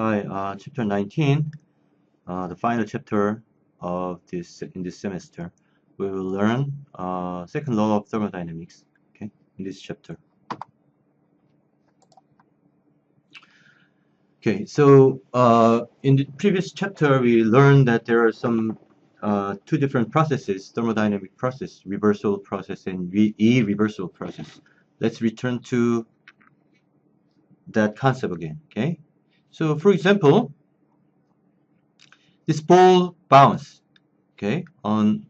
Hi, chapter 19, the final chapter of this semester. We will learn second law of thermodynamics. Okay, in this chapter. Okay, so in the previous chapter we learned that there are some two different processes: thermodynamic process, reversible process, and irreversible process. Let's return to that concept again. Okay, so for example, this ball bounce, okay, on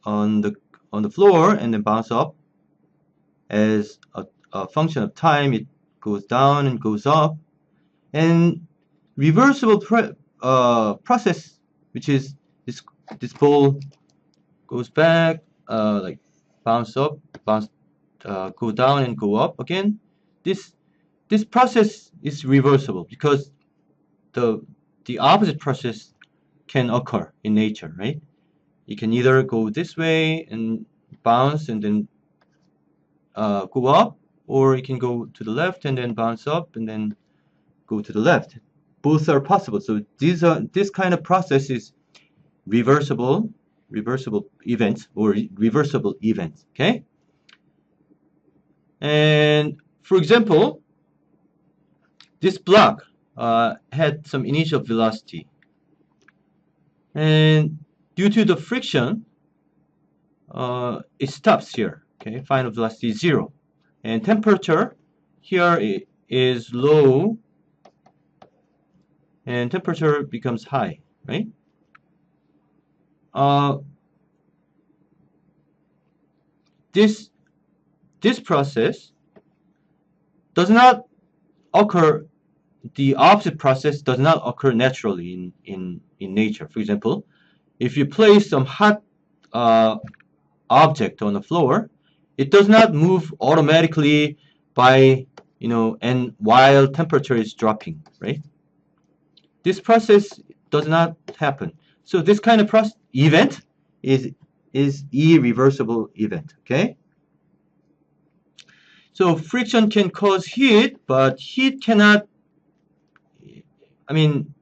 the floor and then bounce up. As a function of time, it goes down and goes up. And reversible process, which is this ball goes back, like bounce up, go down and go up again. This process is reversible because the opposite process can occur in nature, right? It can either go this way and bounce and then go up, or it can go to the left and then bounce up and then go to the left. Both are possible. So this kind of process is reversible events or reversible events. Okay. And for example, this block had some initial velocity, and due to the friction, it stops here. Okay, final velocity is 0, and temperature here is low, and temperature becomes high, right? This process does not occur. The opposite process does not occur naturally in nature. For example, if you place some hot object on the floor, it does not move automatically by, and while temperature is dropping, right? This process does not happen. So this kind of event is irreversible event. Okay. So friction can cause heat, but heat cannot. I mean,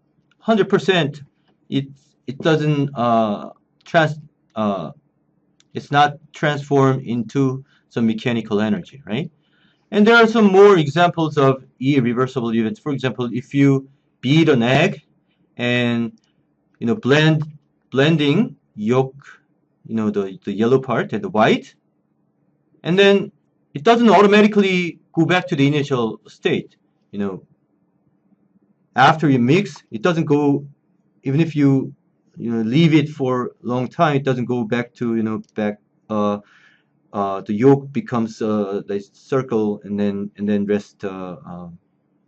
100%. It doesn't it's not transformed into some mechanical energy, right? And there are some more examples of irreversible events. For example, if you beat an egg and blending yolk, the yellow part and the white, and then it doesn't automatically go back to the initial state. After you mix, it doesn't go, even if you leave it for a long time, it doesn't go back to the yolk becomes the circle and then rest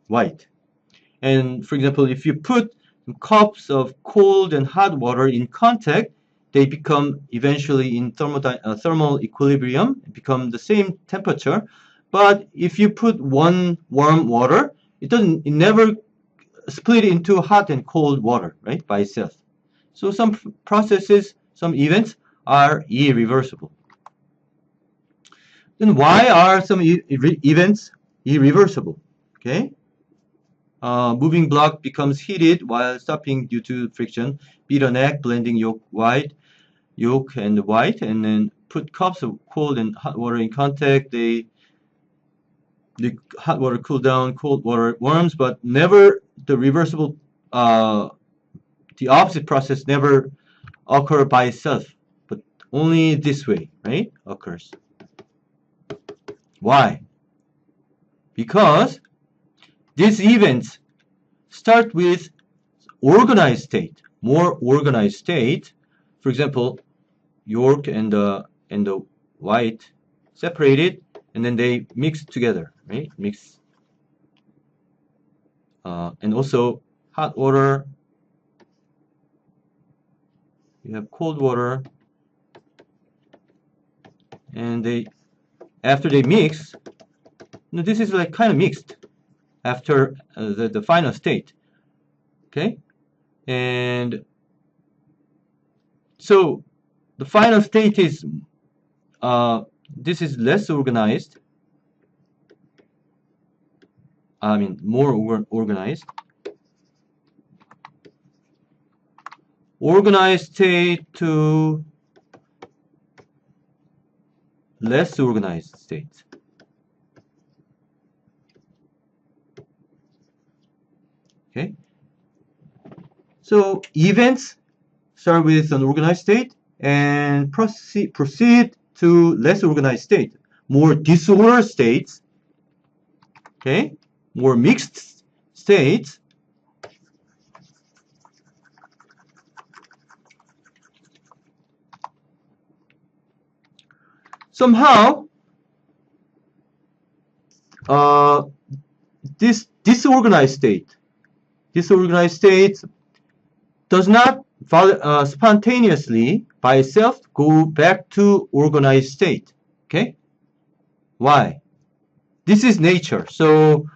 white. And for example, if you put cups of cold and hot water in contact, they become eventually in thermal equilibrium, become the same temperature. But if you put one warm water, it never split into hot and cold water, right, by itself. So some processes, some events are irreversible. Then why are some events irreversible? Okay. Moving block becomes heated while stopping due to friction. Beat an egg, blending yolk and white, and then put cups of cold and hot water in contact. The hot water cool down, cold water warms, but never the reversible. The opposite process never occur by itself, but only this way, right? Occurs. Why? Because these events start with organized state, more organized state. For example, yolk and the white separated, and then they mix together, right? Mix. And also hot water. You have cold water, and after they mix, this is like kind of mixed after the final state. Okay, and so the final state is this is less organized. I mean more organized, organized state to less organized state. Okay. So events start with an organized state and proceed to less organized state, more disordered states, okay, more mixed states. Somehow, this disorganized state does not spontaneously by itself go back to organized state. Okay? Why? This is nature. So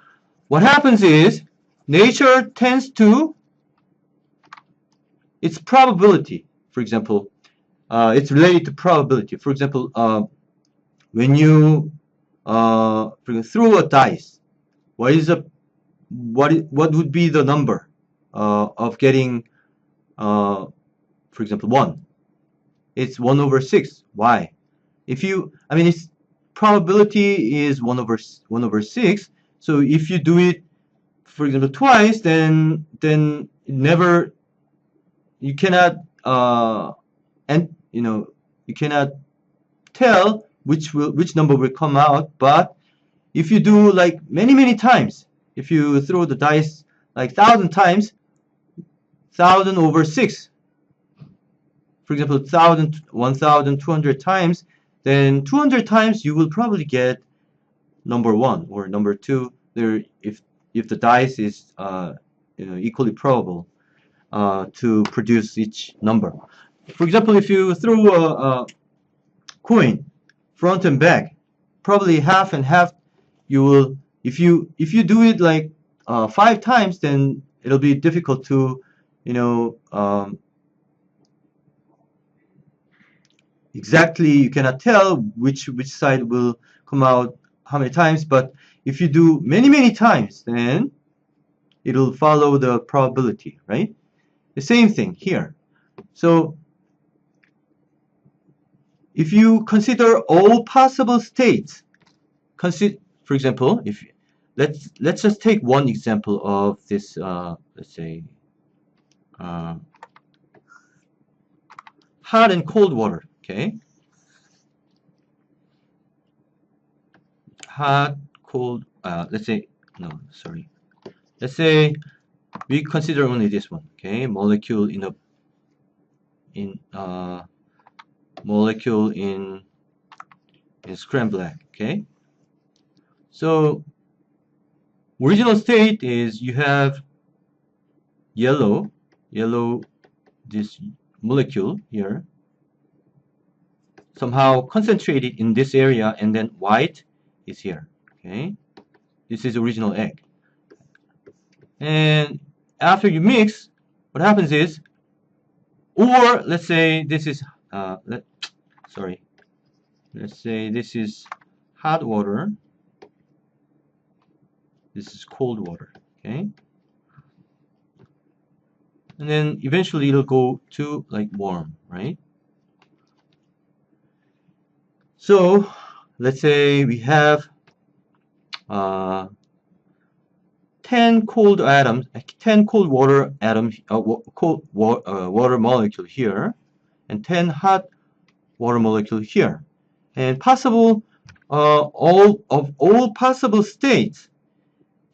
what happens is nature tends to its probability. For example, it's related to probability. For example, when you throw a dice, what would be the number of getting, for example, 1? It's 1 over 6. Why? Its probability is 1 over 6. So if you do it, for example, twice, then you cannot you cannot tell which number will come out. But if you do like many times, if you throw the dice like 1,000 times, 1,000 over 6, for example, 1,200 times, then 200 times you will probably get number 1 or number 2 there, if the dice is equally probable to produce each number. For example, if you throw a coin front and back, probably half and half, you will, if you do it like 5 times, then it'll be difficult to exactly, you cannot tell which side will come out how many times. But if you do many times, then it'll follow the probability, right? The same thing here. So if you consider all possible states, for example, if let's just take one example of this, let's say hot and cold water. Okay, hot, cold. Let's say Let's say we consider only this one. Okay, molecule in scrambled egg. Okay, so original state is you have yellow, this molecule here, somehow concentrated in this area, and then white is here. Okay, this is original egg. And after you mix, what happens is, or let's say this is let's say this is hot water, this is cold water. Okay, and then eventually it'll go to like warm, right? So let's say we have 10 cold atoms, 10 cold water atoms, water molecule here, and 10 hot water molecule here, and possible all possible states.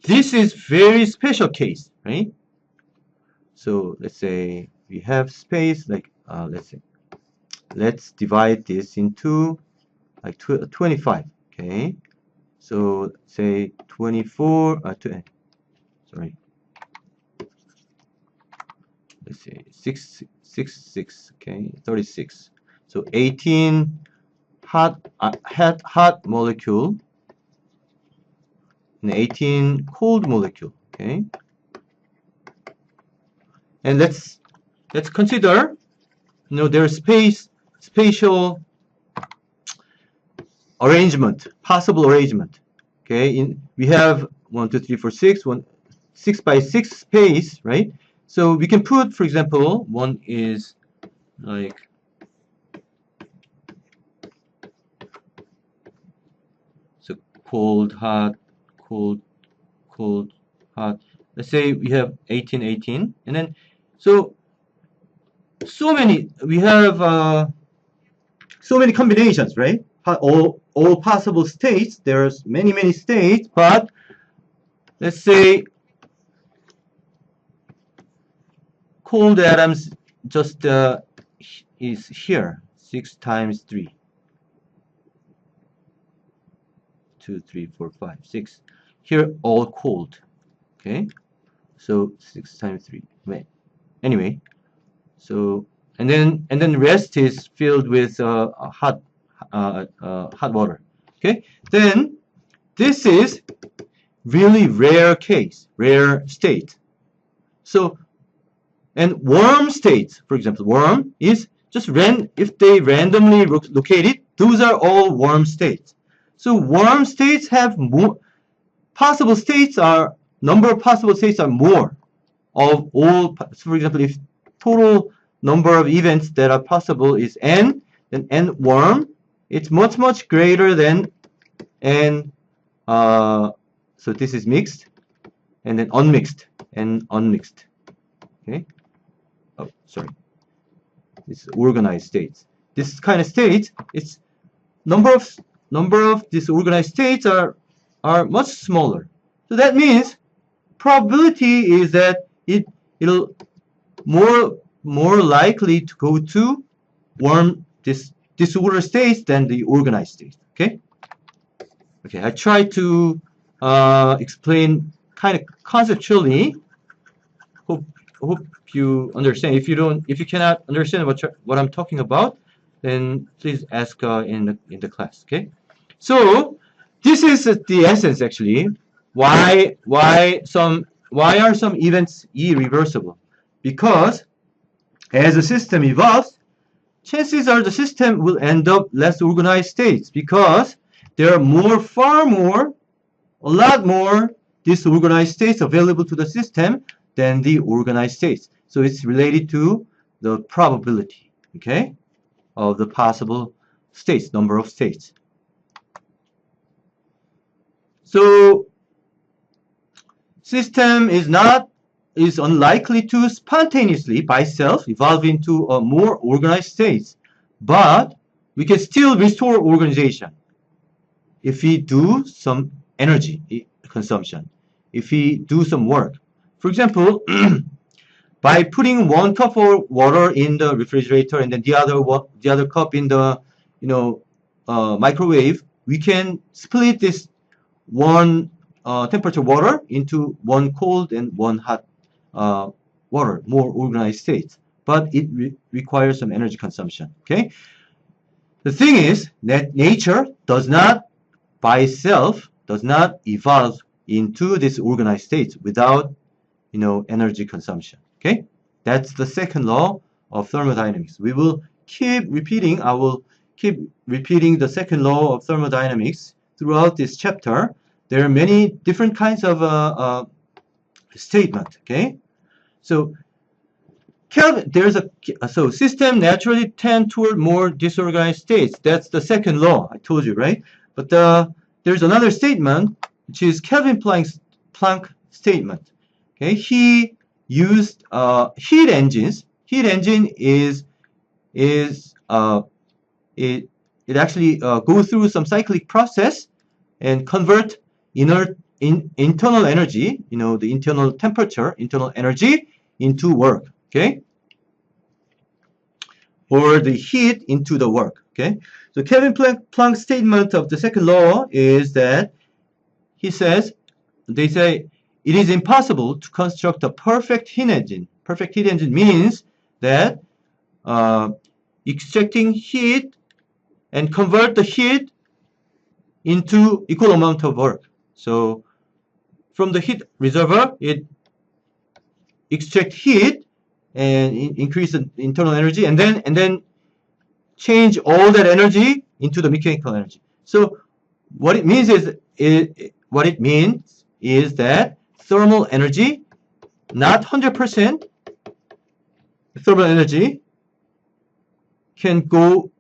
This is very special case, right? So let's say we have space like let's divide this into like 25. Okay, so say 24. Let's say 6. Okay, 36. So 18 hot molecule and 18 cold molecule. Okay, and let's consider their spatial arrangement, possible arrangement. Okay, we have 1, 2, 3, 4, 6, 6 by 6 space, right? So we can put, for example, one is like so cold, hot, cold, cold, hot. Let's say we have 18, 18, and then so many we have so many combinations, right? All possible states. There's many states, but let's say cold atoms just is here, 6 times 3. 2, 3, 4, 5, 6. Here all cold. Okay, so 6 times 3. Anyway, so and then the rest is filled with hot water. Okay, then this is really rare case, rare state. So and warm states, for example, warm is just if they randomly located, those are all warm states. So warm states have more possible states are number of possible states are more of all. For example, if total number of events that are possible is n, then n warm, it's much greater than n. So this is mixed, and then unmixed and unmixed. Okay. Oh, sorry. This is organized states. This kind of states, its number of these organized states are much smaller. So that means probability is that it'll more likely to go to warm disordered states than the organized states. Okay. Okay. I try to explain kind of conceptually. Hope you understand. If you cannot understand what I'm talking about, then please ask in the class. Okay. So this is the essence actually. Why are some events irreversible? Because as the system evolves, chances are the system will end up less organized states because there are a lot more disorganized states available to the system than the organized states. So it's related to the probability, okay, of the possible states, number of states. So system is unlikely to spontaneously by itself evolve into a more organized states, but we can still restore organization if we do some energy consumption, if we do some work. For example, by putting one cup of water in the refrigerator and then the other cup in the microwave, we can split this one temperature water into one cold and one hot water, more organized states. But it requires some energy consumption. Okay. The thing is that nature does not by itself evolve into this organized states without energy consumption. Okay, that's the second law of thermodynamics. We will keep repeating. I will keep repeating the second law of thermodynamics throughout this chapter. There are many different kinds of statement. Okay, so so system naturally tend toward more disorganized states. That's the second law. I told you, right? But there's another statement which is Kelvin Planck statement. Okay, he used heat engines. Heat engine is it actually go through some cyclic process and convert internal energy, the internal temperature, internal energy into work. Okay, or the heat into the work. Okay, so Kelvin Planck's statement of the second law is that they say it is impossible to construct a perfect heat engine. Perfect heat engine means that extracting heat and convert the heat into equal amount of work. So from the heat reservoir, it extract heat and increase the internal energy, and then change all that energy into the mechanical energy. So what it means is that thermal energy, not 100%, thermal energy can go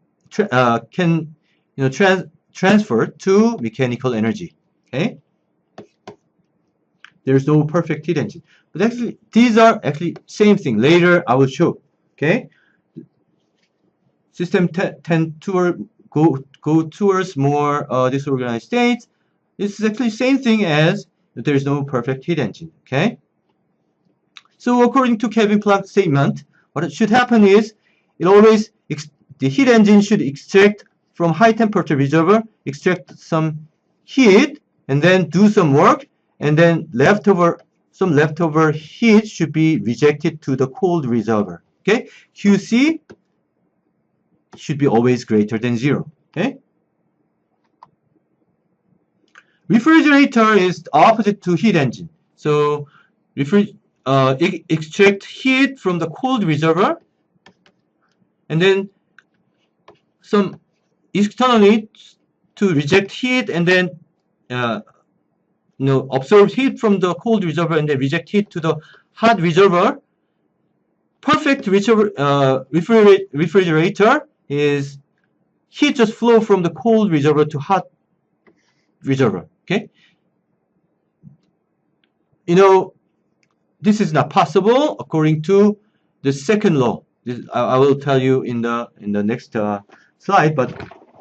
transfer to mechanical energy. Okay, there's no perfect heat engine, but actually these are actually same thing. Later I will show. Okay, system tend to go towards more disorganized states. This is actually same thing as there is no perfect heat engine. Okay, so according to Kelvin Planck statement, what should happen is the heat engine should extract from high temperature reservoir, extract some heat, and then do some work, and then some leftover heat should be rejected to the cold reservoir. Okay, QC should be always greater than 0. Okay, refrigerator is opposite to heat engine. So extract heat from the cold reservoir, and then some externally to reject heat, and then absorb heat from the cold reservoir and then reject heat to the hot reservoir. Perfect refrigerator is heat just flow from the cold reservoir to hot reservoir. Okay, this is not possible according to the second law. I will tell you in the next slide, but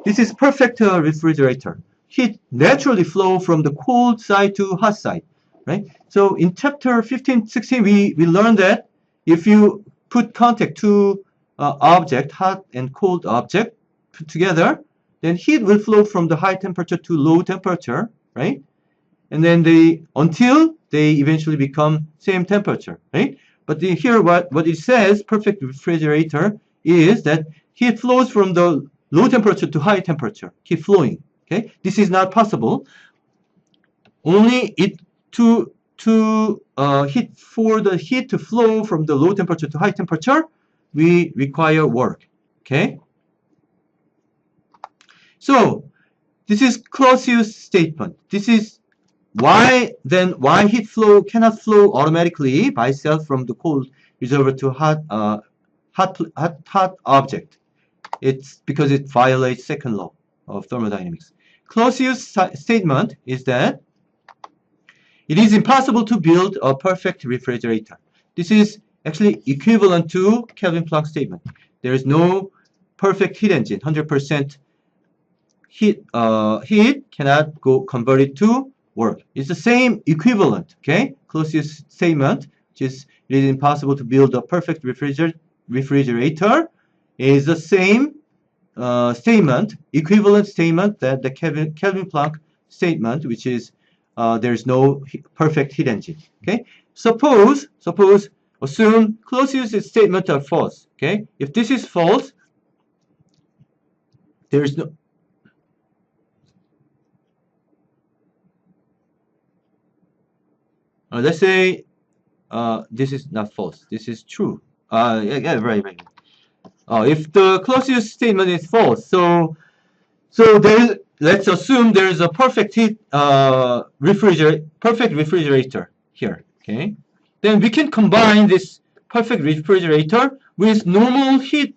this is perfect refrigerator. Heat naturally flow from the cold side to hot side, right? So in chapter 15, 16, we learned that if you put contact to object, hot and cold object put together, then heat will flow from the high temperature to low temperature, right? And then until they eventually become same temperature, right? But here what it says, perfect refrigerator, is that heat flows from the low temperature to high temperature, keep flowing. Okay, this is not possible. Only for the heat to flow from the low temperature to high temperature, we require work. Okay, so this is Clausius statement. This is why heat flow cannot flow automatically by itself from the cold reservoir to hot object. It's because it violates second law of thermodynamics. Clausius' statement is that it is impossible to build a perfect refrigerator. This is actually equivalent to Kelvin Planck statement. There is no perfect heat engine. 100% heat cannot go converted to work. It's the same equivalent. Okay, Clausius' statement, which is it is impossible to build a perfect refrigerator, is the same equivalent statement that the Kelvin Planck statement, which is there is no perfect heat engine. Okay, assume Clausius' statement are false. Okay, if this is false, there is no. Let's say this is not false. This is true. Yeah, right. If the Clausius statement is false, so let's assume there is a perfect refrigerator here. Okay, then we can combine this perfect refrigerator with normal heat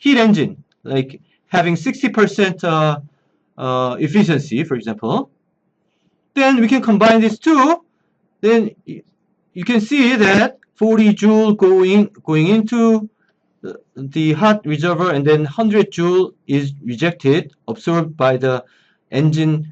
engine, like having 60% efficiency, for example. Then we can combine these two. Then you can see that 40 joule going into the hot reservoir, and then 100 joule is rejected, absorbed by the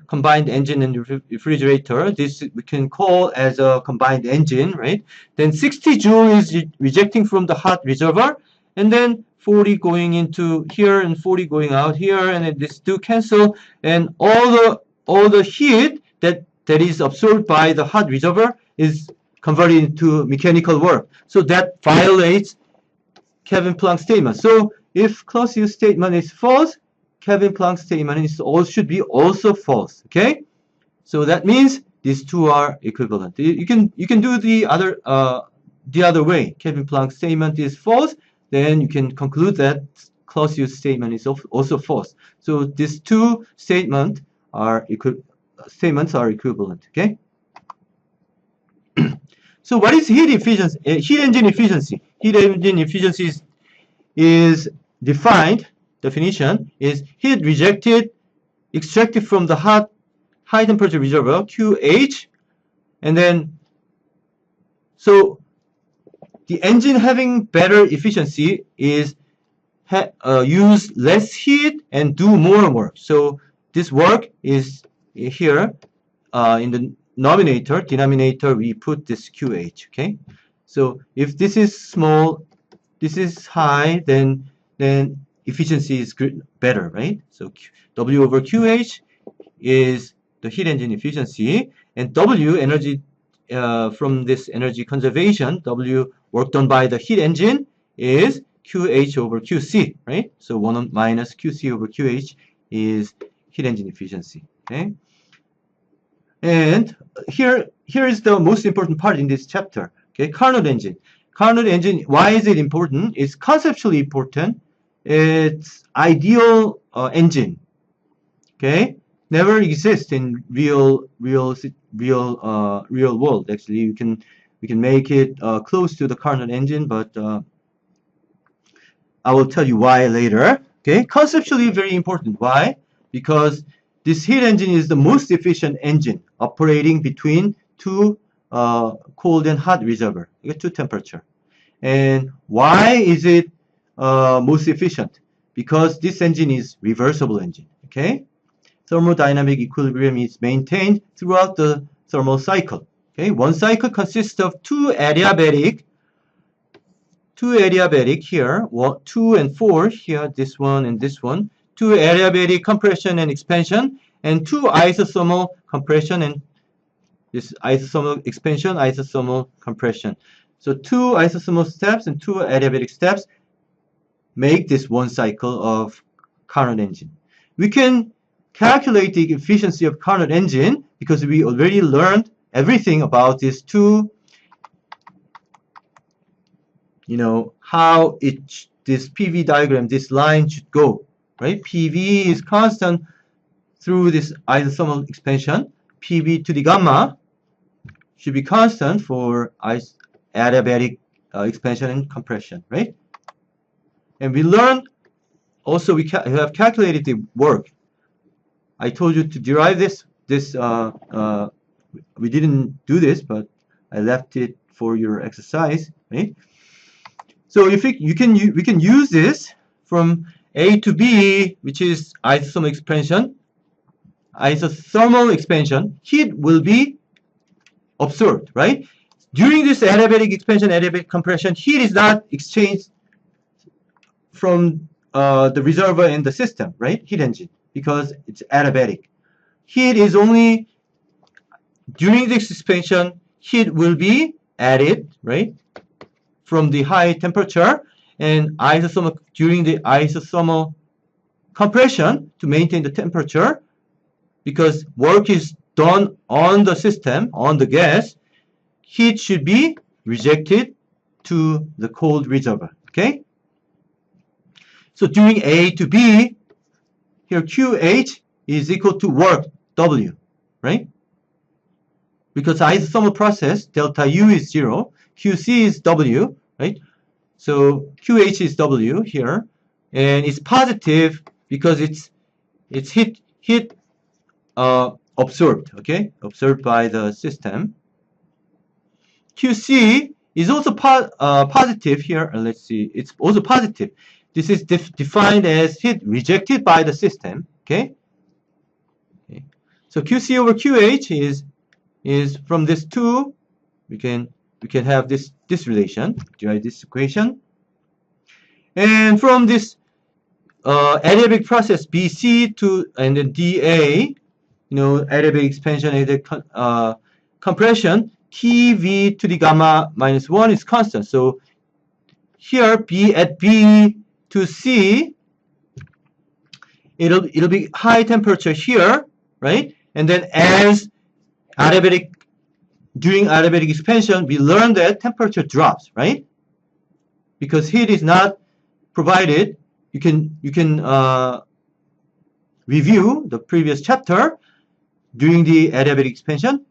combined engine and refrigerator. This we can call as a combined engine, right? Then 60 joule is rejecting from the hot reservoir, and then 40 going into here and 40 going out here, and then these two cancel, and all the heat that is absorbed by the hot reservoir is converted into mechanical work. So that violates Kelvin Planck statement. So if Clausius statement is false, Kelvin Planck statement should be also false. Okay, so that means these two are equivalent. You can do the other way. Kelvin Planck statement is false, then you can conclude that Clausius statement is also false. So these two statements are equivalent. Okay. So what is heat efficiency? Heat engine efficiency. Heat engine efficiency is defined, definition is heat rejected, extracted from the high temperature reservoir, QH, and then, so the engine having better efficiency is use less heat and do more work. So this work is here in the denominator we put this QH, okay? So if this is small, this is high, then efficiency is better, right? So W over QH is the heat engine efficiency, and W, energy from this energy conservation, W, work done by the heat engine, is QH over QC, right? So 1 minus QC over QH is heat engine efficiency, okay? And here is the most important part in this chapter, okay? Carnot engine. Carnot engine, why is it important? It's conceptually important. It's ideal engine, okay? Never exists in real world. Actually, we can make it close to the Carnot engine, but I will tell you why later. Okay, conceptually very important. Why? Because this heat engine is the most efficient engine operating between two cold and hot reservoir, two temperature. And why is it most efficient? Because this engine is reversible engine. Okay, thermodynamic equilibrium is maintained throughout the thermal cycle. Okay, one cycle consists of two adiabatic here, 2 and 4 here, this one and this one, 2 adiabatic compression and expansion, and 2 isothermal compression and this isothermal expansion, isothermal compression. So 2 isothermal steps and 2 adiabatic steps make this one cycle of Carnot engine. We can calculate the efficiency of Carnot engine because we already learned everything about these two, you know, how this PV diagram, this line should go, right? PV is constant through this isothermal expansion. PV to the gamma should be constant for adiabatic expansion and compression, right? And we learned also we have calculated the work. I told you to derive this. We didn't do this, but I left it for your exercise, right? So if we can use this from A to B, which is isothermal expansion, heat will be absorbed, right? During this adiabatic expansion, adiabatic compression, heat is not exchanged from the reservoir in the system, right? Heat engine, because it's adiabatic. Heat is only during this expansion, heat will be added, right, from the high temperature, and isothermal during the isothermal compression to maintain the temperature, because work is done on the system, on the gas, heat should be rejected to the cold reservoir, okay? So during A to B, here QH is equal to work W, right? Because isothermal process, delta U is 0, QC is W, right? So QH is W here, and it's positive because it's heat absorbed, okay? Absorbed by the system. QC is also positive here. Let's see, it's also positive. This is defined as heat rejected by the system, okay? So QC over QH is from this 2, we can have this relation, derive this equation. And from this adiabatic process BC to and then DA, you know, adiabatic expansion, adiabatic compression, TV to the gamma minus 1 is constant. So here at B to C, it'll be high temperature here, right? And then as during adiabatic expansion, we learned that temperature drops, right? Because heat is not provided. You can review the previous chapter. During the adiabatic expansion,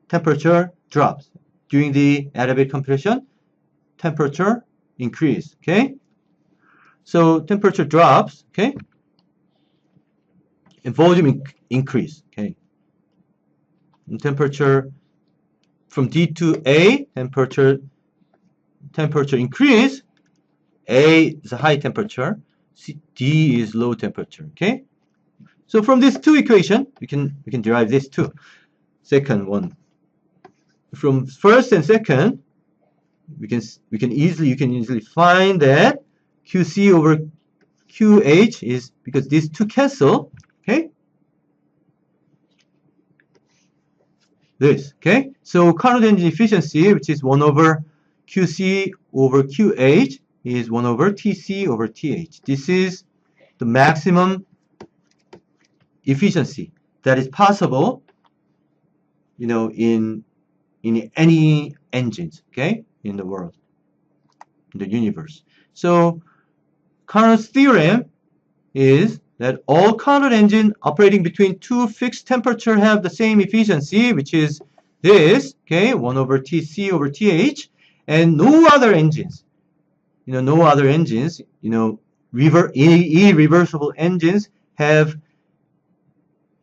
temperature drops. during the adiabatic compression, temperature increase, okay? So temperature drops, okay? And volume increase, okay? And temperature from D to A, temperature increase. A is a high temperature, D is low temperature, okay? So from these two equations, we can derive this too. Second one. From first and second, you can easily find that QC over QH is, because these two cancel, okay? This, okay? So Carnot engine efficiency, which is 1 over QC over QH, is 1 over TC over TH. This is the maximum efficiency that is possible, you know, in any engines, okay, in the world, in the universe. So Carnot's theorem is that all Carnot engines operating between two fixed temperatures have the same efficiency, which is this, okay, 1 over TC over TH, and no other engines, irreversible engines have,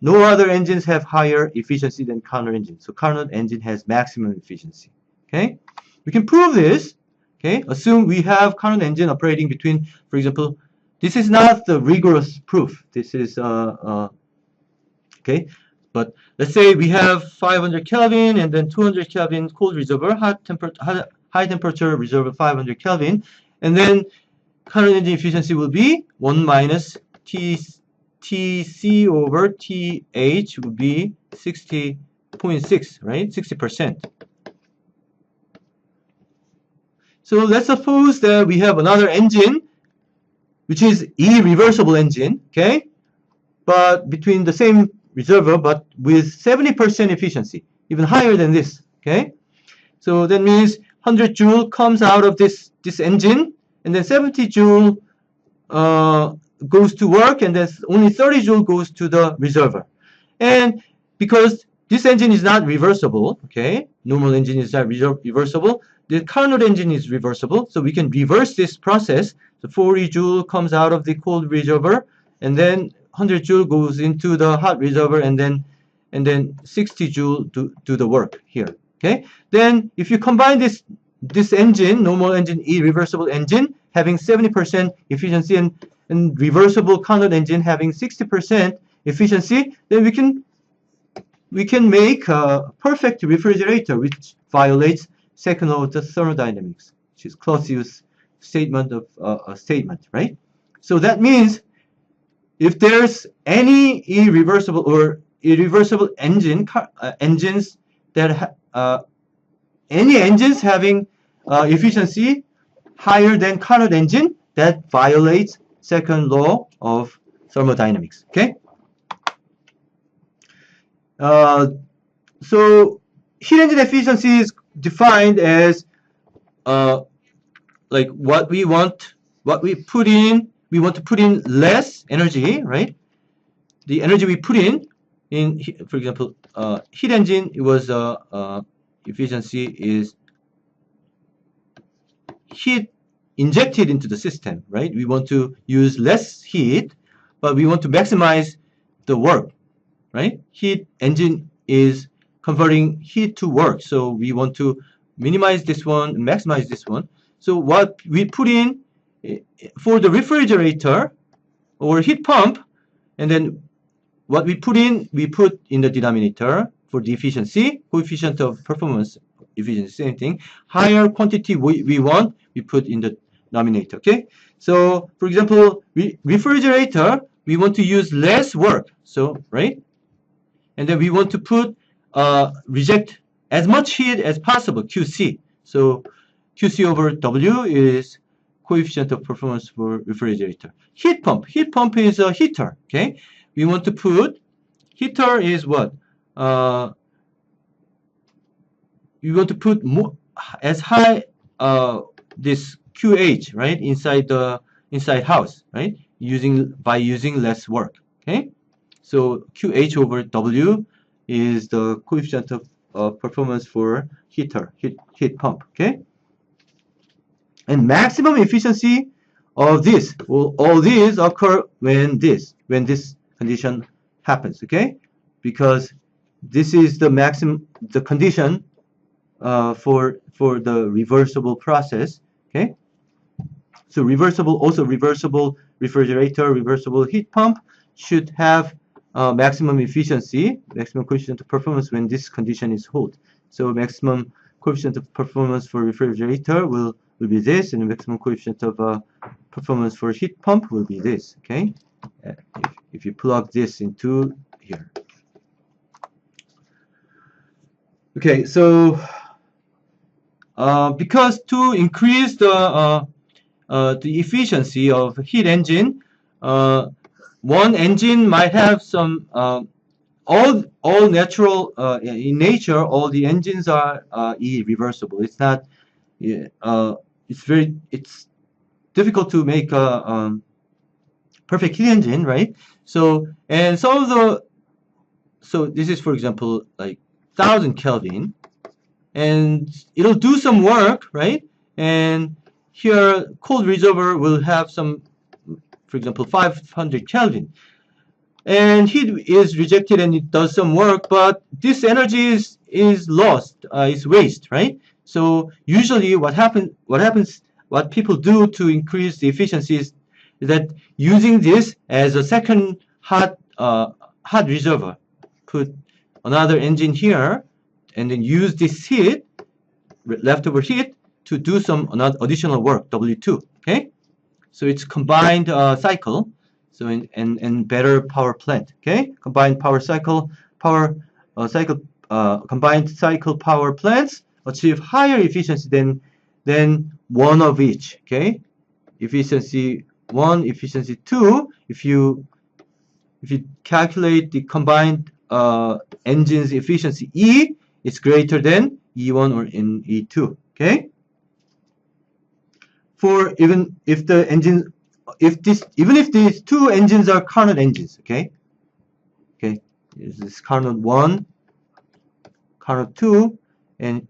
no other engines have higher efficiency than Carnot engine. So Carnot engine has maximum efficiency, okay? We can prove this, okay? Assume we have Carnot engine operating between, for example, this is not the rigorous proof. This is, okay? But let's say we have 500 Kelvin and then 200 Kelvin cold reservoir, high temperature reservoir 500 Kelvin, and then Carnot engine efficiency will be 1 minus TC over TH would be 60.6, right? 60%. So let's suppose that we have another engine, which is irreversible engine, okay? But between the same reservoir, but with 70% efficiency, even higher than this, okay? So that means 100 joule comes out of this engine, and then 70 joule goes to work, and then only 30 joule goes to the reservoir. And because this engine is not reversible, okay, normal engine is not reversible, the Carnot engine is reversible, so we can reverse this process. So 40 joule comes out of the cold reservoir, and then 100 joule goes into the hot reservoir, and then 60 joule do the work here, okay? Then if you combine this engine, normal engine, irreversible engine, having 70% efficiency, and reversible Carnot engine having 60% efficiency, then we can make a perfect refrigerator which violates second law of the thermodynamics, which is Clausius' statement of a statement, right? So that means if there's any irreversible engines that any engines having efficiency higher than Carnot engine, that violates second law of thermodynamics, okay? So heat engine efficiency is defined as like what we put in. We want to put in less energy, right? The energy we put in, for example, heat engine, it was efficiency is heat injected into the system, right? We want to use less heat, but we want to maximize the work, right? Heat engine is converting heat to work, so we want to minimize this one, maximize this one. So what we put in for the refrigerator or heat pump, and then what we put in the denominator for the efficiency, coefficient of performance efficiency, same thing. Higher quantity we want, we put in the denominator, okay? So for example, refrigerator, we want to use less work, so, right? And then we want to put, reject as much heat as possible, QC. So QC over W is coefficient of performance for refrigerator. Heat pump is a heater, okay? We want to put, heater is what? You want to put more, as high this QH, right, inside house, right, by using less work, okay? So QH over W is the coefficient of performance for heat pump. Okay, and maximum efficiency of this, all these occur when this condition happens. Okay, because this is the maximum, the condition for the reversible process. Okay, so reversible refrigerator, reversible heat pump should have maximum efficiency, maximum coefficient of performance when this condition is hold. So maximum coefficient of performance for refrigerator will be this, and the maximum coefficient of performance for heat pump will be this. Okay, if you plug this into here. Okay, so because to increase the efficiency of heat engine, one engine might have some all natural in nature. All the engines are irreversible. It's not. It's difficult to make a perfect heat engine, right? So, and some of the, so this is, for example, like 1000 Kelvin, and it'll do some work, right? And here cold reservoir will have some, for example, 500 Kelvin, and heat is rejected and it does some work, but this energy is lost, is waste, right? So usually what people do to increase the efficiency is that using this as a second hot reservoir, put another engine here, and then use this heat, leftover heat, to do some additional work, W2. Okay, so it's combined cycle. So and better power plant. Okay, combined combined cycle power plants achieve higher efficiency than one of each. Okay, efficiency 1, efficiency 2. If you calculate the combined engine's efficiency E, it's greater than E1 or in E2. Okay, for even if these two engines are Carnot engines. Okay, this is Carnot 1, Carnot 2, and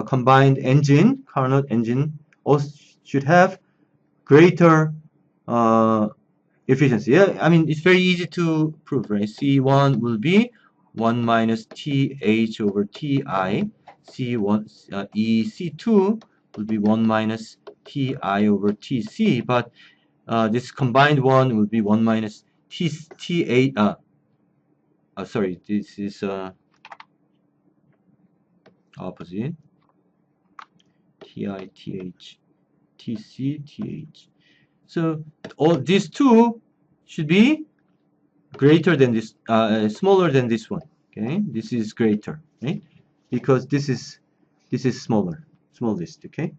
combined engine, Carnot engine, also should have greater efficiency. Yeah, I mean, it's very easy to prove, right? C1 will be 1 minus TH over TI. C2 will be 1 minus TI over TC, but this combined one will be 1 minus T8. Sorry, this is opposite. TI, TH, TC, TH. So all these two should be greater than this, smaller than this one. Okay, this is greater, right? Because this is smallest. Okay.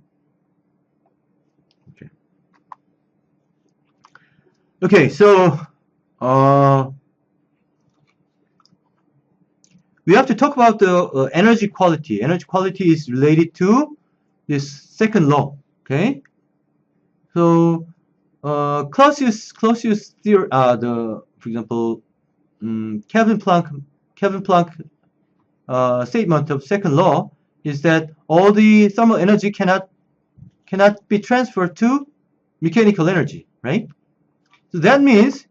Okay, so we have to talk about the energy quality. Energy quality is related to this second law. Okay, so Clausius theory, for example, Kelvin Planck statement of second law is that all the thermal energy cannot be transferred to mechanical energy, right? So that means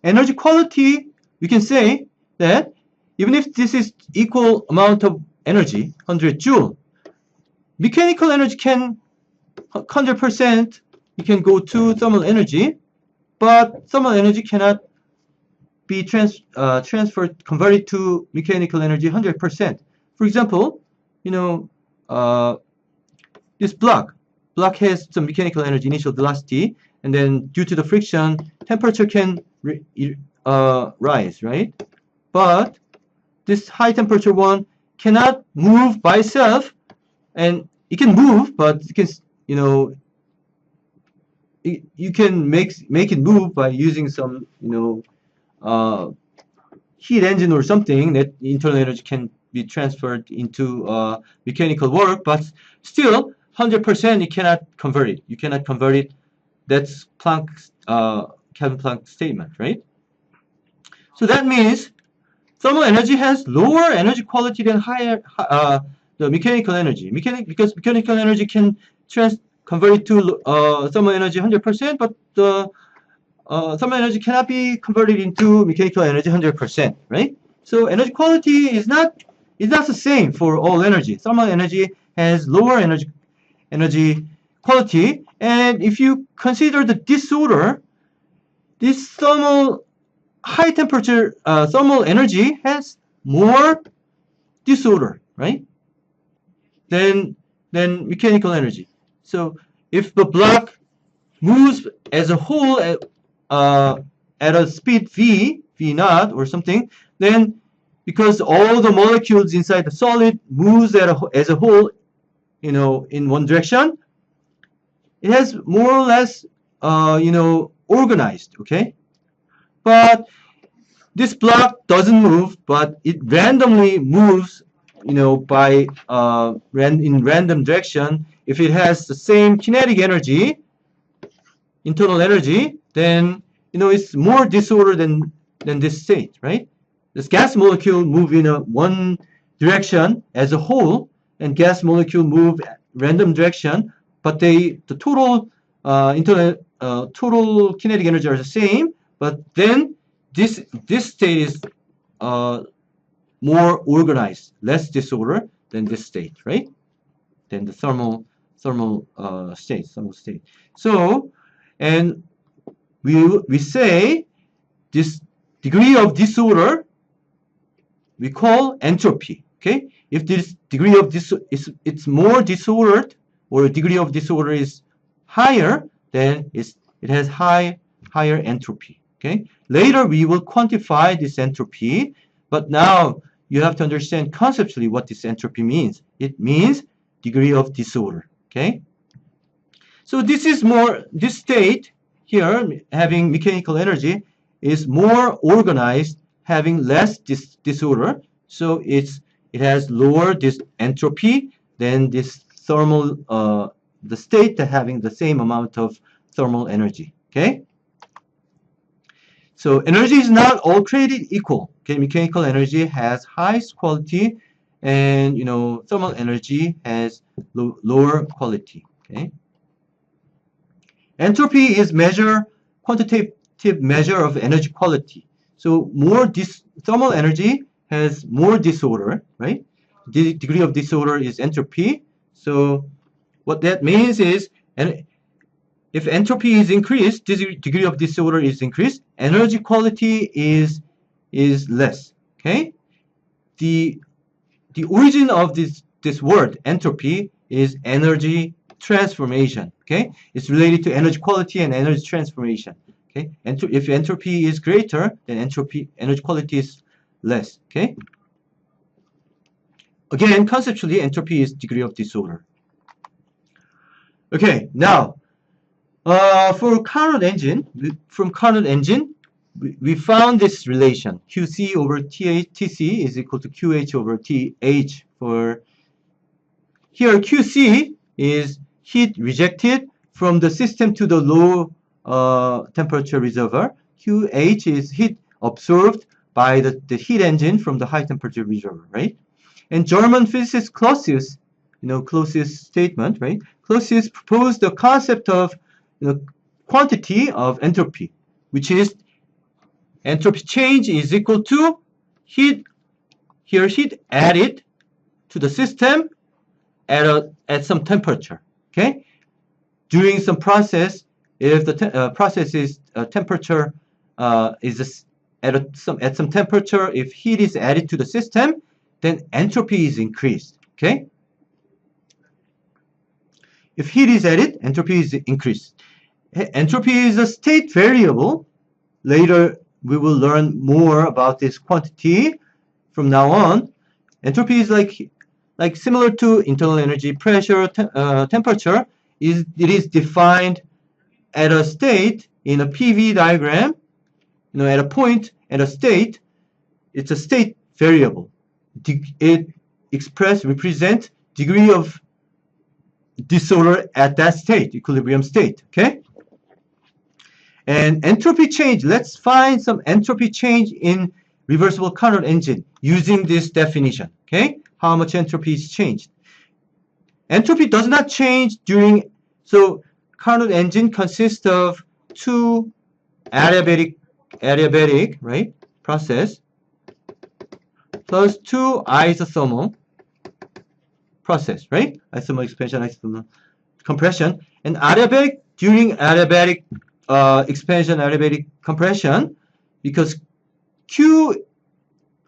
energy quality, we can say that even if this is equal amount of energy, 100 joule, mechanical energy can 100%, you can go to thermal energy, but thermal energy cannot be transferred, converted to mechanical energy 100%. For example, you know, this block has some mechanical energy, initial velocity, and then due to the friction, temperature can rise, right? But this high temperature one cannot move by itself, and it can move, but it can, you know, you can make it move by using some, you know, heat engine or something that internal energy can be transferred into mechanical work, but still 100% you cannot convert it. You cannot convert it. That's Planck's Kelvin Planck statement, right? So that means thermal energy has lower energy quality than the mechanical energy. Because mechanical energy can convert it to thermal energy 100%, but the thermal energy cannot be converted into mechanical energy 100%, right? So energy quality is not the same for all energy. Thermal energy has lower energy quality, and if you consider the disorder, this high temperature thermal energy has more disorder, right? Than mechanical energy. So if the block moves as a whole at a speed v naught or something, then because all the molecules inside the solid moves as a whole, you know, in one direction, it has more or less, you know, organized, okay? But this block doesn't move, but it randomly moves, you know, by in random direction. If it has the same kinetic energy, internal energy, then, you know, it's more disorder than this state, right? This gas molecule move in one direction as a whole, and gas molecule move random direction, but the total total kinetic energy are the same, but then this state is more organized, less disorder than this state, right? Than the thermal state. So, and we say this degree of disorder we call entropy. Okay, if this degree of it's more disordered, or degree of disorder is higher, then it has higher entropy. Okay, later we will quantify this entropy, but now you have to understand conceptually what this entropy means. It means degree of disorder. Okay, so this state here, having mechanical energy, is more organized, having less disorder. So it has lower this entropy than this thermal the state that having the same amount of thermal energy. Okay. So energy is not all created equal. Okay, mechanical energy has highest quality, and, you know, thermal energy has lower quality. Okay. Entropy is quantitative measure of energy quality. So more thermal energy has more disorder, right? The degree of disorder is entropy. So what that means is, and if entropy is increased, degree of disorder is increased, energy quality is less. Okay. The origin of this word entropy is energy transformation. Okay, it's related to energy quality and energy transformation. Okay, if entropy is greater, then energy quality is less. Okay. Again, conceptually, entropy is degree of disorder. Okay, now for Carnot engine, we found this relation QC over TC is equal to QH over TH. For here, QC is heat rejected from the system to the low temperature reservoir. QH is heat absorbed by the heat engine from the high temperature reservoir, right? And German physicist Clausius, you know, Clausius statement, right? Clausius proposed the concept of, you know, quantity of entropy, which is entropy change is equal to heat added to the system at some temperature. Okay, during some process, if the process is temperature is at some temperature, if heat is added to the system, then entropy is increased. Okay, if heat is added, entropy is increased. Entropy is a state variable. Later we will learn more about this quantity. From now on, entropy is like similar to internal energy, pressure, temperature. It is defined at a state in a PV diagram. You know, at a point, at a state, it's a state variable. It represents degree of disorder at that state, equilibrium state. Okay. And entropy change. Let's find some entropy change in reversible Carnot engine using this definition. Okay. how much entropy is changed. Entropy does not change during, so Carnot engine consists of two adiabatic, right, process plus two isothermal process, right? Isothermal expansion, isothermal compression, and adiabatic during adiabatic expansion, adiabatic compression, because Q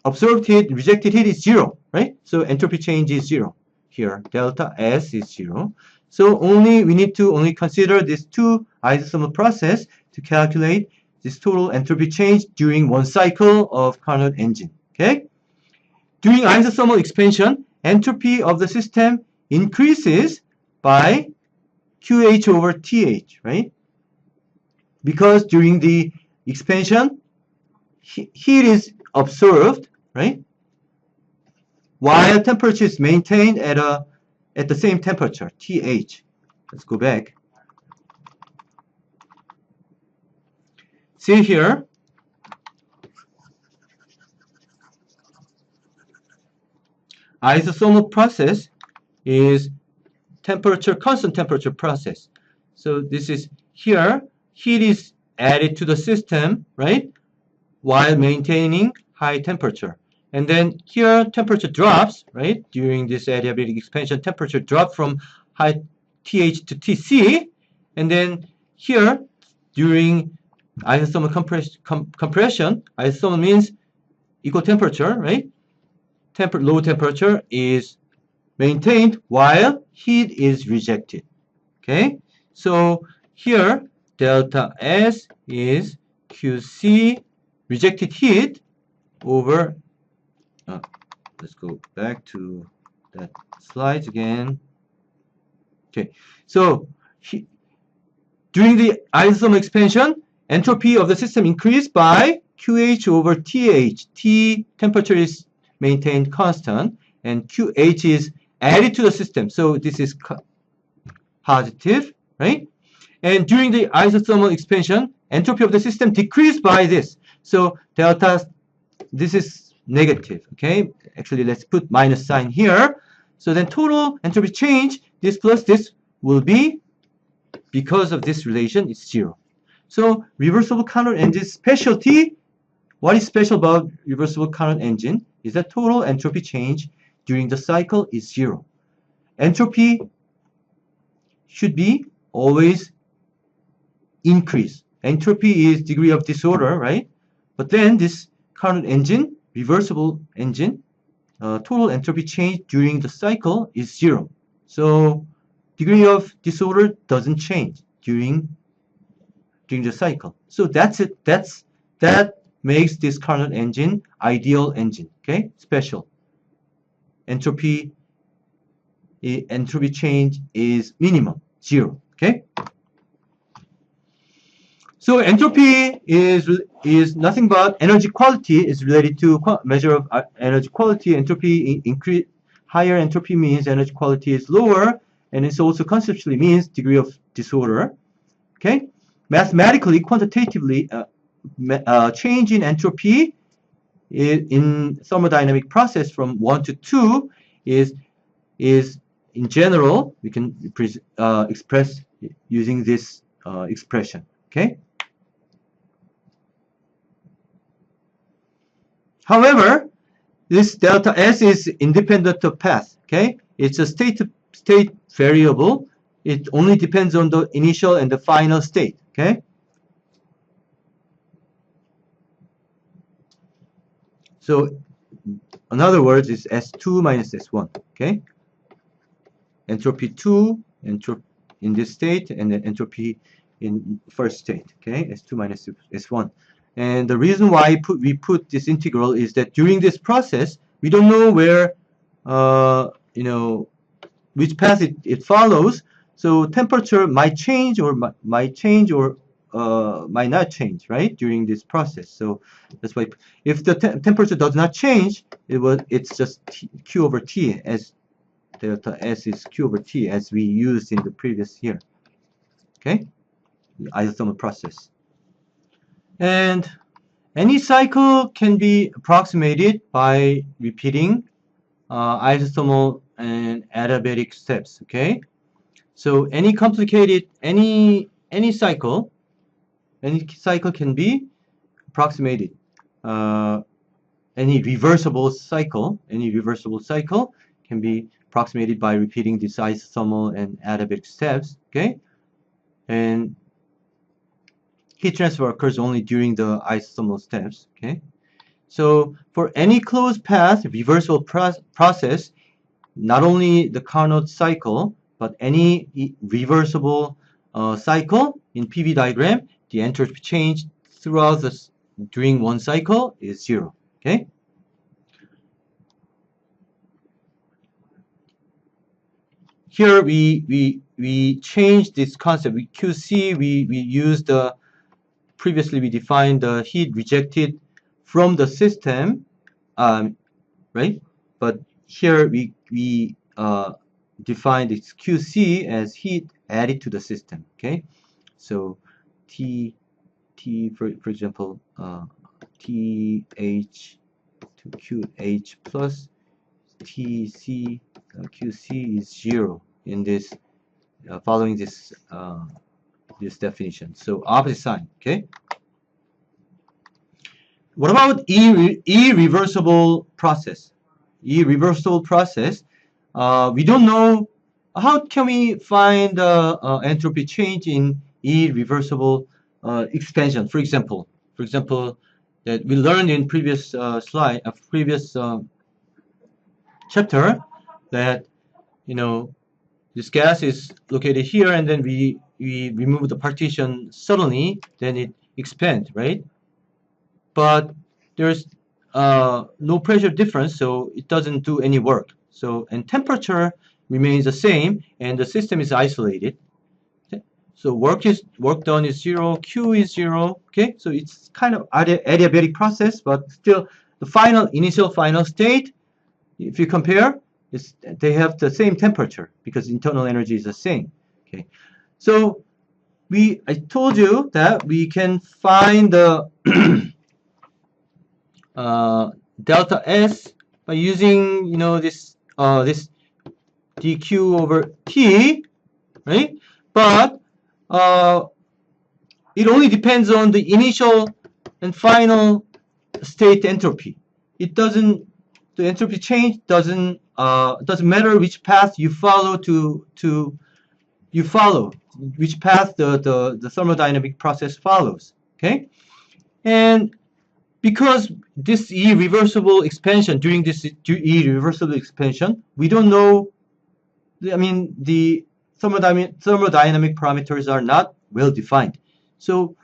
observed heat, rejected heat is 0, right? So entropy change is 0 here. Delta S is 0. So we need to only consider these two isothermal process to calculate this total entropy change during one cycle of Carnot engine. Okay? During isothermal expansion, entropy of the system increases by QH over TH, right? Because during the expansion, heat is observed, right? While temperature is maintained at the same temperature, TH. Let's go back. See here, isothermal process is constant temperature process. So this is here, heat is added to the system, right? While maintaining high temperature. And then here temperature drops, right? During this adiabatic expansion, temperature drops from high TH to TC. And then here during isothermal compression, isothermal means equal temperature, right? Low temperature is maintained while heat is rejected. Okay? So here delta S is QC rejected heat over, let's go back to that slides again. Okay, so during the isothermal expansion, entropy of the system increased by QH over TH. T temperature is maintained constant, and QH is added to the system. So this is positive, right? And during the isothermal expansion, entropy of the system decreased by this. So delta, this is negative, okay? Actually, let's put minus sign here. So then total entropy change, this plus this will be, because of this relation, it's 0. So reversible Carnot engine specialty, what is special about reversible Carnot engine is that total entropy change during the cycle is 0. Entropy should be always increase. Entropy is degree of disorder, right? But then this Carnot engine, reversible engine, total entropy change during the cycle is 0. So degree of disorder doesn't change during the cycle. So that's it. That makes this Carnot engine ideal engine. Okay, special. Entropy change is minimum, 0. Okay. So entropy is nothing but energy quality is related to measure of energy quality. Entropy increase, higher entropy means energy quality is lower, and it also conceptually means degree of disorder. Okay, mathematically, quantitatively, change in entropy in thermodynamic process from 1 to 2 is in general we can express using this expression. Okay. However, this delta S is independent of path. Okay, it's a state variable. It only depends on the initial and the final state. Okay. So, in other words, it's S2 minus S1. Okay. Entropy 2, in this state, and then entropy in first state. Okay, S2 minus S1. And the reason why we put this integral is that during this process, we don't know where, which path it follows. So temperature might change or might not change, right, during this process. So that's why if the temperature does not change, it's just Q over T, as delta S is Q over T, as we used in the previous year. Okay, the isothermal process. And any cycle can be approximated by repeating isothermal and adiabatic steps. Okay, so any complicated any cycle can be approximated. Any reversible cycle can be approximated by repeating these isothermal and adiabatic steps. Okay, and heat transfer occurs only during the isothermal steps. Okay, so for any closed path reversible process, not only the Carnot cycle, but any reversible cycle in PV diagram, the entropy change throughout during one cycle is 0. Okay. Here we changed this concept. We QC we used the previously we defined the heat rejected from the system, right? But here we defined its QC as heat added to the system. Okay, so T for example TH to QH plus TC QC is 0 in this following this this definition. So opposite sign. Okay. What about irreversible process? Irreversible process. We don't know. How can we find entropy change in irreversible expansion? For example, that we learned in previous previous chapter, that this gas is located here, and then we remove the partition suddenly, then it expands, right? But there's no pressure difference, so it doesn't do any work. So, and temperature remains the same, and the system is isolated. Okay? So work done is 0, Q is 0. Okay, so it's kind of adiabatic process, but still the initial final state, if you compare, they have the same temperature because internal energy is the same. Okay, so I told you that we can find the delta S by using this dq over t, right? But it only depends on the initial and final state entropy. It doesn't, the entropy change doesn't matter which path you follow which path the thermodynamic process follows. Okay, and because this irreversible expansion, during this irreversible expansion, we don't know, the thermodynamic parameters are not well defined. So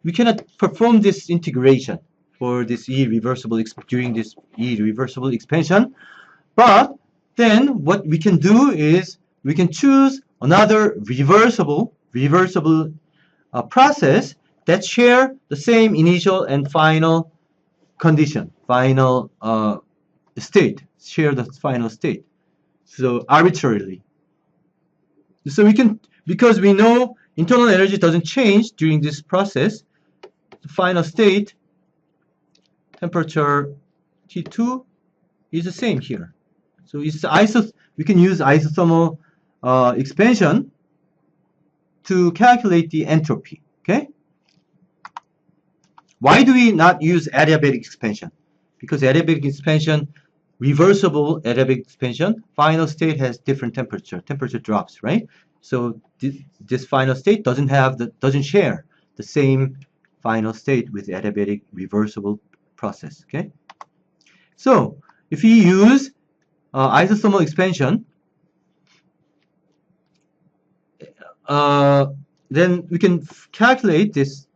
we cannot perform this integration for this during this irreversible expansion. But then what we can do is we can choose another reversible process that share the same initial and final condition, final state, share the final state. So arbitrarily. So we can, because we know internal energy doesn't change during this process, the final state, temperature T2 is the same here. So it's we can use isothermal expansion to calculate the entropy. Okay. Why do we not use adiabatic expansion? Because adiabatic expansion, reversible adiabatic expansion, final state has different temperature. Temperature drops, right? So this final state doesn't share the same final state with adiabatic reversible process. Okay. So if we use isothermal expansion, then we can calculate this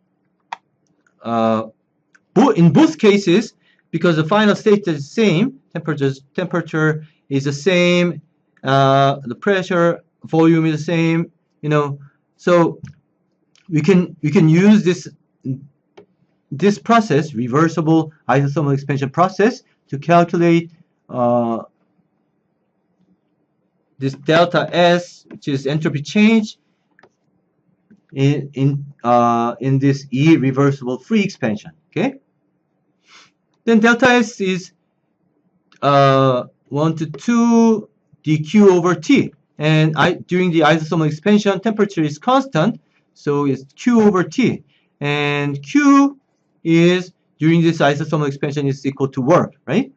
in both cases, because the final state is the same, temperature is the same, the pressure, volume is the same, so we can use this process, reversible isothermal expansion process, to calculate this delta S, which is entropy change in this irreversible free expansion. Okay. Then delta S is 1 to 2 dq over t. And during the isothermal expansion, temperature is constant, so it's q over t. And q is, during this isothermal expansion, is equal to work, right?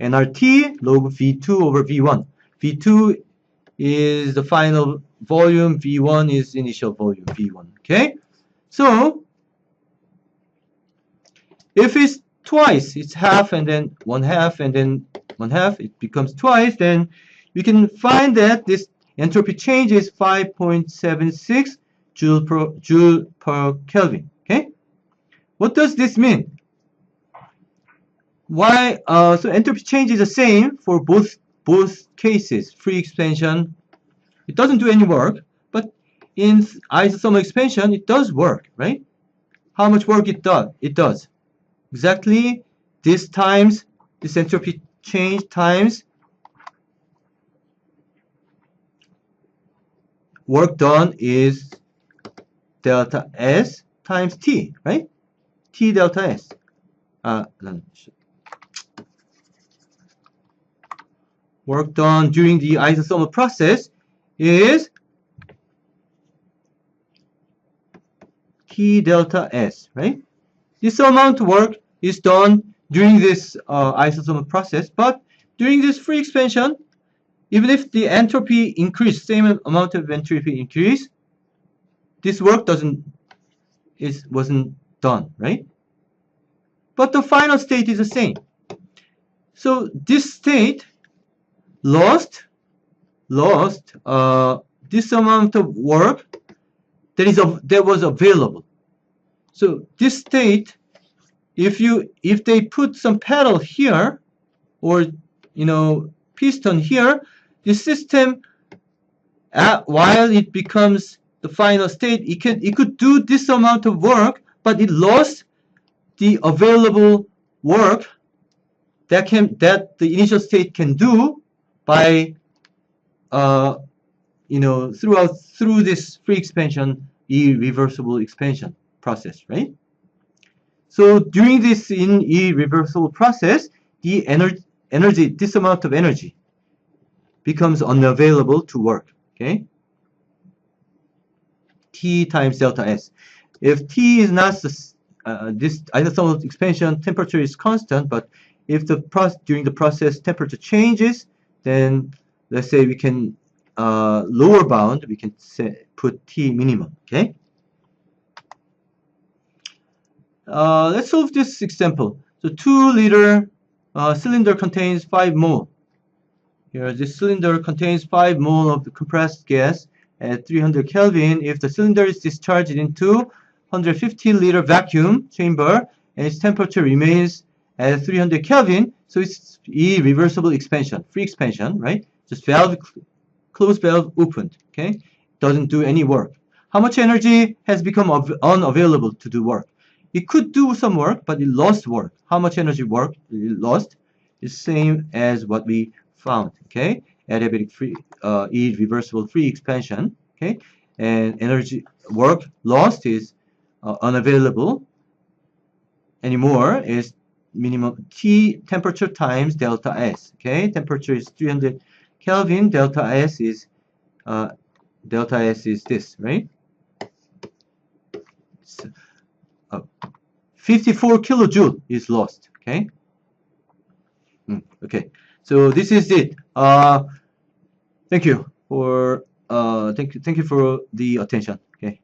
And our T log V2 over V1. V2 is the final volume, V1 is initial volume, V1, okay? So, if it's twice, it's half and then 1/2 and then 1/2, it becomes twice, then we can find that this entropy change is 5.76 joule per Kelvin, okay? What does this mean? Why? So entropy change is the same for both cases. Free expansion, it doesn't do any work, but in isothermal expansion, it does work, right? How much work it does? It does exactly this times this entropy change times work done is delta S times T, right? T delta S. Work done during the isothermal process is T delta S, right? This amount of work is done during this isothermal process, but during this free expansion, even if the entropy increase, same amount of entropy increase, this work wasn't done, right? But the final state is the same. So this state lost this amount of work that was available. So this state, if they put some pedal here or piston here, this system while it becomes the final state, it could do this amount of work, but it lost the available work that the initial state can do by through this free expansion, irreversible expansion process, right? So during this irreversible process, the energy, this amount of energy becomes unavailable to work, okay? T times delta S. If T is not this isothermal expansion, temperature is constant, but if during the process temperature changes, then let's say we can lower bound, we can put T minimum, okay? Let's solve this example. So 2-liter cylinder contains 5 mole. Here, this cylinder contains 5 mole of the compressed gas at 300 Kelvin. If the cylinder is discharged into 150-liter vacuum chamber and its temperature remains at 300 Kelvin, so it's irreversible expansion, free expansion, right? Just valve, closed valve opened, okay? Doesn't do any work. How much energy has become unavailable to do work? It could do some work, but it lost work. How much energy it lost is same as what we found, okay? Adiabatic free, irreversible free expansion, okay? And energy work lost is unavailable anymore is minimum T temperature times delta S, okay? Temperature is 300 Kelvin, delta S is this, right? So, 54 kilojoule is lost, okay? Okay, so this is it. Thank you for the attention. Okay.